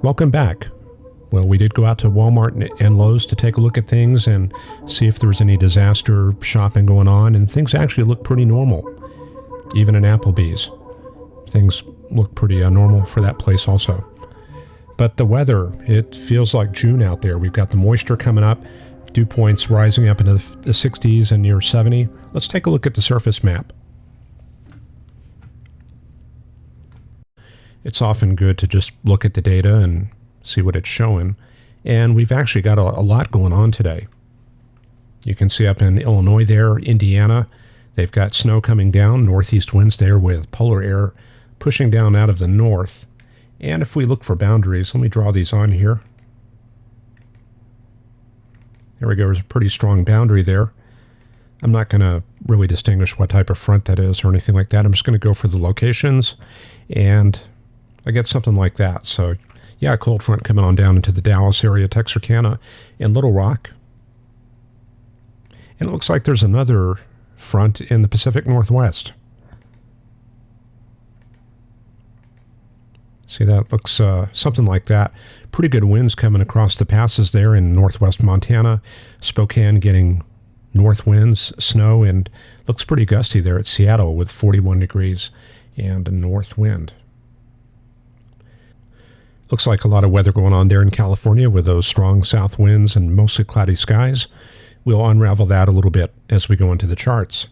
Welcome back. Well, we did go out to Walmart and Lowe's to take a look at things and see if there was any disaster shopping going on, and things actually look pretty normal. Even in Applebee's, things look pretty normal for that place also. But the weather, it feels like June out there. We've got the moisture coming up, dew points rising up into the 60s and near 70. Let's take a look at the surface map. It's often good to just look at the data and see what it's showing. And we've actually got a lot going on today. You can see up in Illinois there, Indiana, they've got snow coming down, northeast winds there with polar air pushing down out of the north. And if we look for boundaries, let me draw these on here. There we go, there's a pretty strong boundary there. I'm not going to really distinguish what type of front that is or anything like that. I'm just going to go for the locations, and I get something like that. So yeah, a cold front coming on down into the Dallas area, Texarkana, and Little Rock. And it looks like there's another front in the Pacific Northwest. See, that looks something like that. Pretty good winds coming across the passes there in northwest Montana. Spokane getting north winds, snow, and looks pretty gusty there at Seattle with 41 degrees and a north wind. Looks like a lot of weather going on there in California with those strong south winds and mostly cloudy skies. We'll unravel that a little bit as we go into the charts.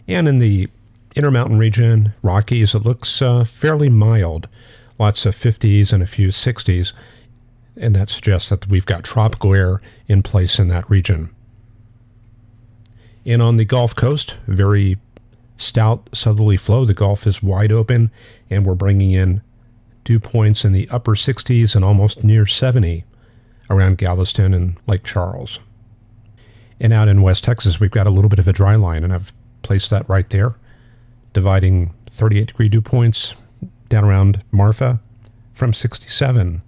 And in the Intermountain region, Rockies, it looks fairly mild. Lots of 50s and a few 60s. And that suggests that we've got tropical air in place in that region. And on the Gulf Coast, very stout southerly flow. The Gulf is wide open, and we're bringing in dew points in the upper 60s and almost near 70 around Galveston and Lake Charles. And out in West Texas, we've got a little bit of a dry line, and I've placed that right there, dividing 38-degree dew points down around Marfa from 67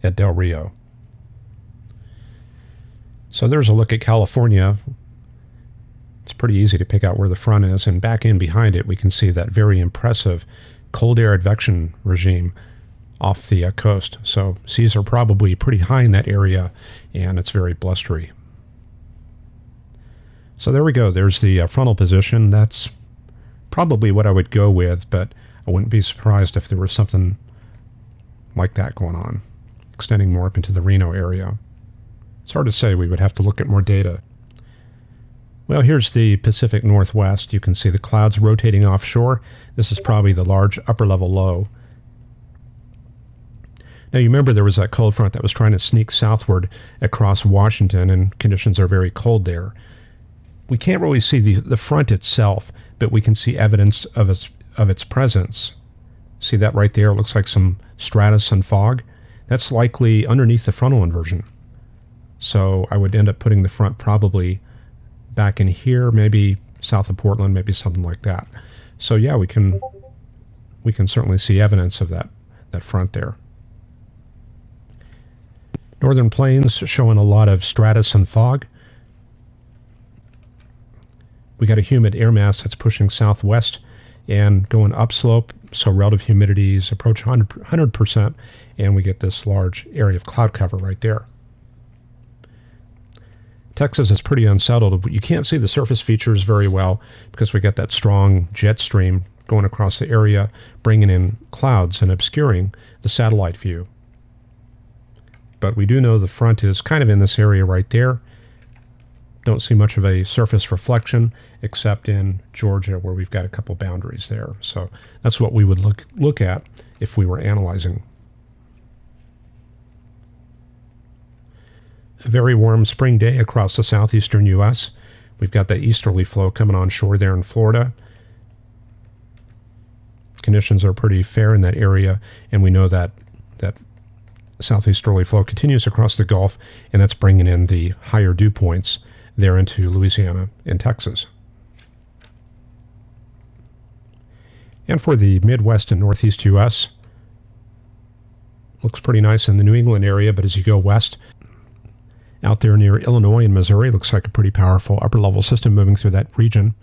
at Del Rio. So there's a look at California. It's pretty easy to pick out where the front is, and back in behind it, we can see that very impressive cold air advection regime off the coast. So seas are probably pretty high in that area, and it's very blustery. So there we go. There's the frontal position. That's probably what I would go with, but I wouldn't be surprised if there was something like that going on, extending more up into the Reno area. It's hard to say. We would have to look at more data. Well, here's the Pacific Northwest. You can see the clouds rotating offshore. This is probably the large upper-level low. Now, you remember there was that cold front that was trying to sneak southward across Washington, and conditions are very cold there. We can't really see the front itself, but we can see evidence of its presence. See that right there? It looks like some stratus and fog. That's likely underneath the frontal inversion. So I would end up putting the front probably back in here, maybe south of Portland, maybe something like that. So yeah, we can certainly see evidence of that front there. Northern Plains showing a lot of stratus and fog. We got a humid air mass that's pushing southwest and going upslope, so relative humidities approach 100%, and we get this large area of cloud cover right there. Texas is pretty unsettled. You can't see the surface features very well because we got that strong jet stream going across the area, bringing in clouds and obscuring the satellite view. But we do know the front is kind of in this area right there. Don't see much of a surface reflection except in Georgia, where we've got a couple boundaries there. So that's what we would look at if we were analyzing. A very warm spring day across the southeastern U.S. We've got the easterly flow coming on shore there in Florida. Conditions are pretty fair in that area, and we know that southeasterly flow continues across the Gulf, and that's bringing in the higher dew points there into Louisiana and Texas. And for the Midwest and Northeast U.S., looks pretty nice in the New England area, but as you go west, out there near Illinois and Missouri, looks like a pretty powerful upper-level system moving through that region.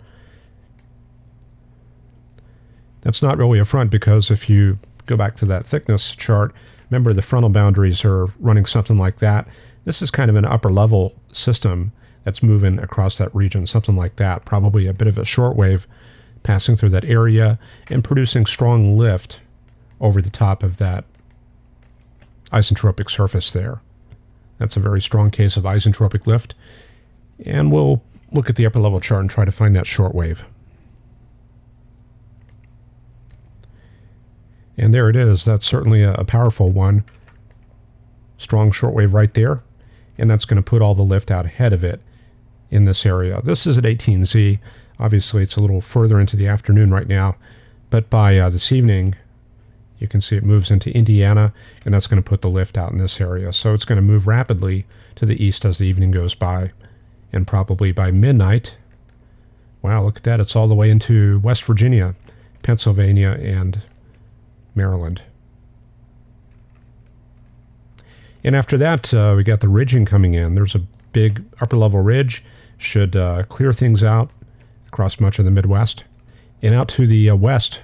That's not really a front, because if you go back to that thickness chart, remember the frontal boundaries are running something like that. This is kind of an upper-level system that's moving across that region, something like that. Probably a bit of a shortwave passing through that area and producing strong lift over the top of that isentropic surface there. That's a very strong case of isentropic lift. And we'll look at the upper-level chart and try to find that shortwave. And there it is. That's certainly a powerful one. Strong shortwave right there. And that's going to put all the lift out ahead of it in this area. This is at 18Z. Obviously, it's a little further into the afternoon right now. But by this evening, you can see it moves into Indiana, and that's going to put the lift out in this area. So it's going to move rapidly to the east as the evening goes by. And probably by midnight, wow, look at that. It's all the way into West Virginia, Pennsylvania, and Maryland. And after that, we got the ridging coming in. There's a big upper-level ridge. Should clear things out across much of the Midwest. And out to the west,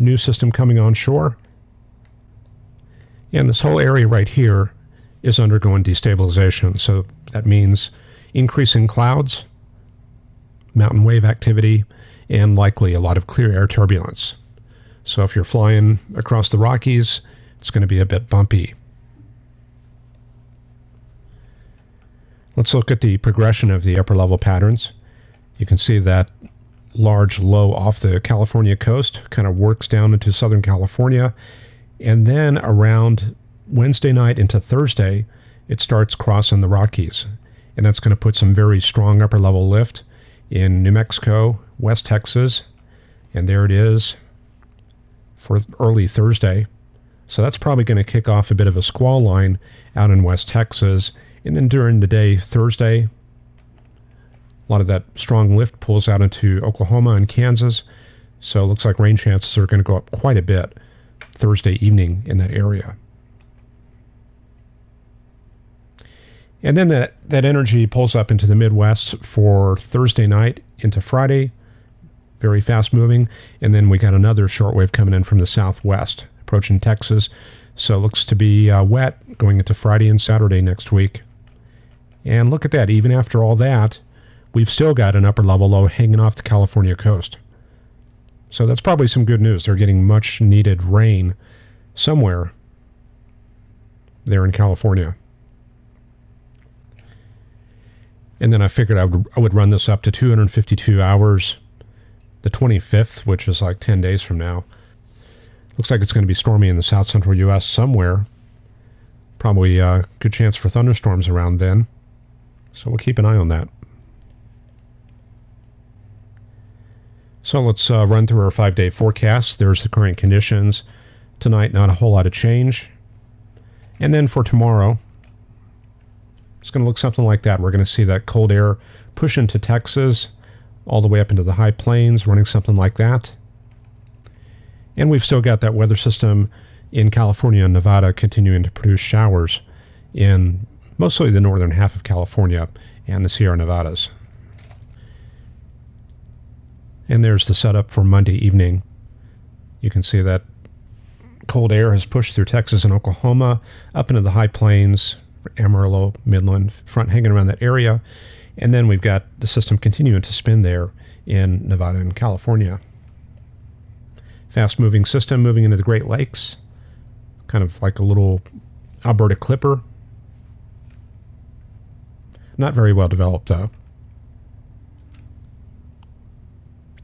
new system coming on shore. And this whole area right here is undergoing destabilization. So that means increasing clouds, mountain wave activity, and likely a lot of clear air turbulence. So if you're flying across the Rockies, it's going to be a bit bumpy. Let's look at the progression of the upper level patterns. You can see that large low off the California coast kind of works down into Southern California. And then around Wednesday night into Thursday, it starts crossing the Rockies. And that's going to put some very strong upper level lift in New Mexico, West Texas. And there it is for early Thursday. So that's probably going to kick off a bit of a squall line out in West Texas. And then during the day, Thursday, a lot of that strong lift pulls out into Oklahoma and Kansas. So it looks like rain chances are going to go up quite a bit Thursday evening in that area. And then that energy pulls up into the Midwest for Thursday night into Friday. Very fast moving. And then we got another shortwave coming in from the southwest, approaching Texas. So it looks to be wet going into Friday and Saturday next week. And look at that. Even after all that, we've still got an upper level low hanging off the California coast. So that's probably some good news. They're getting much needed rain somewhere there in California. And then I figured I would run this up to 252 hours, the 25th, which is like 10 days from now. Looks like it's going to be stormy in the south central U.S. somewhere. Probably a good chance for thunderstorms around then. So we'll keep an eye on that. So let's run through our 5-day forecast. There's the current conditions. Tonight, not a whole lot of change. And then for tomorrow, it's going to look something like that. We're going to see that cold air push into Texas, all the way up into the high plains, running something like that. And we've still got that weather system in California and Nevada continuing to produce showers in mostly the northern half of California and the Sierra Nevadas. And there's the setup for Monday evening. You can see that cold air has pushed through Texas and Oklahoma, up into the high plains, Amarillo, Midland, front hanging around that area. And then we've got the system continuing to spin there in Nevada and California. Fast-moving system moving into the Great Lakes, kind of like a little Alberta clipper. Not very well developed, though.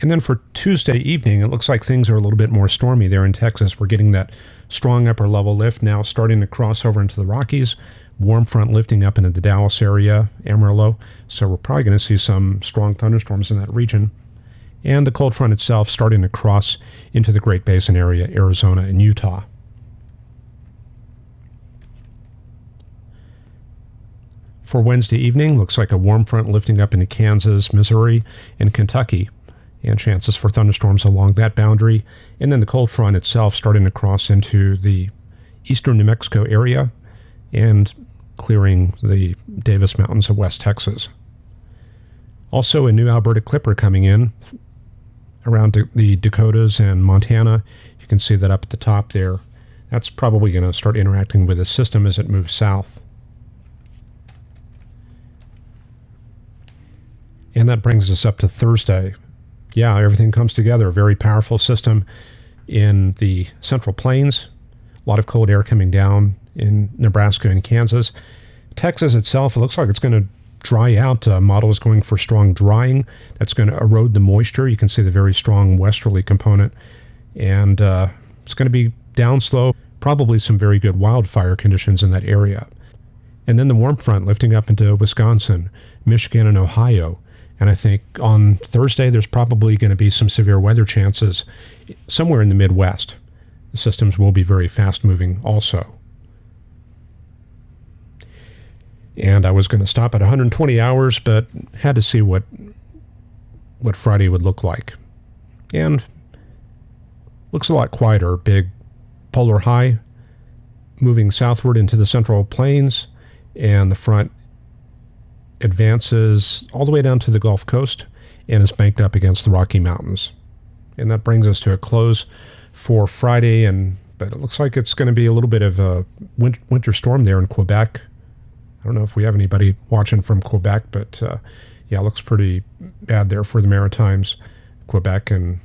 And then for Tuesday evening, it looks like things are a little bit more stormy there in Texas. We're getting that strong upper level lift now starting to cross over into the Rockies. Warm front lifting up into the Dallas area, Amarillo. So we're probably going to see some strong thunderstorms in that region. And the cold front itself starting to cross into the Great Basin area, Arizona and Utah. For Wednesday evening, looks like a warm front lifting up into Kansas, Missouri, and Kentucky, and chances for thunderstorms along that boundary. And then the cold front itself starting to cross into the eastern New Mexico area and clearing the Davis Mountains of West Texas. Also a new Alberta clipper coming in around the Dakotas and Montana. You can see that up at the top there. That's probably going to start interacting with the system as it moves south. And that brings us up to Thursday. Yeah, everything comes together. A very powerful system in the Central Plains. A lot of cold air coming down in Nebraska and Kansas. Texas itself, it looks like it's going to dry out. Model is going for strong drying. That's going to erode the moisture. You can see the very strong westerly component. And it's going to be down slow. Probably some very good wildfire conditions in that area. And then the warm front lifting up into Wisconsin, Michigan, and Ohio. And I think on Thursday, there's probably going to be some severe weather chances somewhere in the Midwest. The systems will be very fast-moving also. And I was going to stop at 120 hours, but had to see what Friday would look like. And looks a lot quieter. Big polar high moving southward into the Central Plains, and the front advances all the way down to the Gulf Coast and is banked up against the Rocky Mountains. And that brings us to a close for Friday, but it looks like it's going to be a little bit of a winter storm there in Quebec. I don't know if we have anybody watching from Quebec, but yeah, it looks pretty bad there for the Maritimes, Quebec, and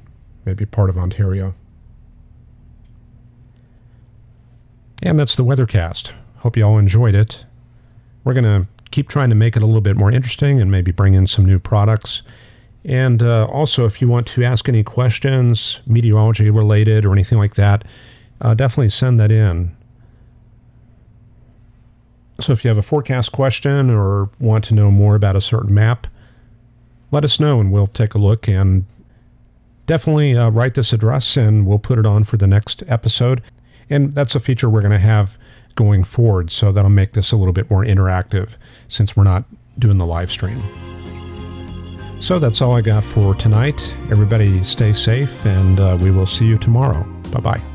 maybe part of Ontario. And that's the weathercast. Hope you all enjoyed it. We're going to keep trying to make it a little bit more interesting and maybe bring in some new products. And also, if you want to ask any questions, meteorology related or anything like that, definitely send that in. So if you have a forecast question or want to know more about a certain map, let us know and we'll take a look, and definitely write this address and we'll put it on for the next episode. And that's a feature we're going to have going forward, so that'll make this a little bit more interactive since we're not doing the live stream. So that's all I got for tonight. Everybody stay safe, and we will see you tomorrow. Bye-bye.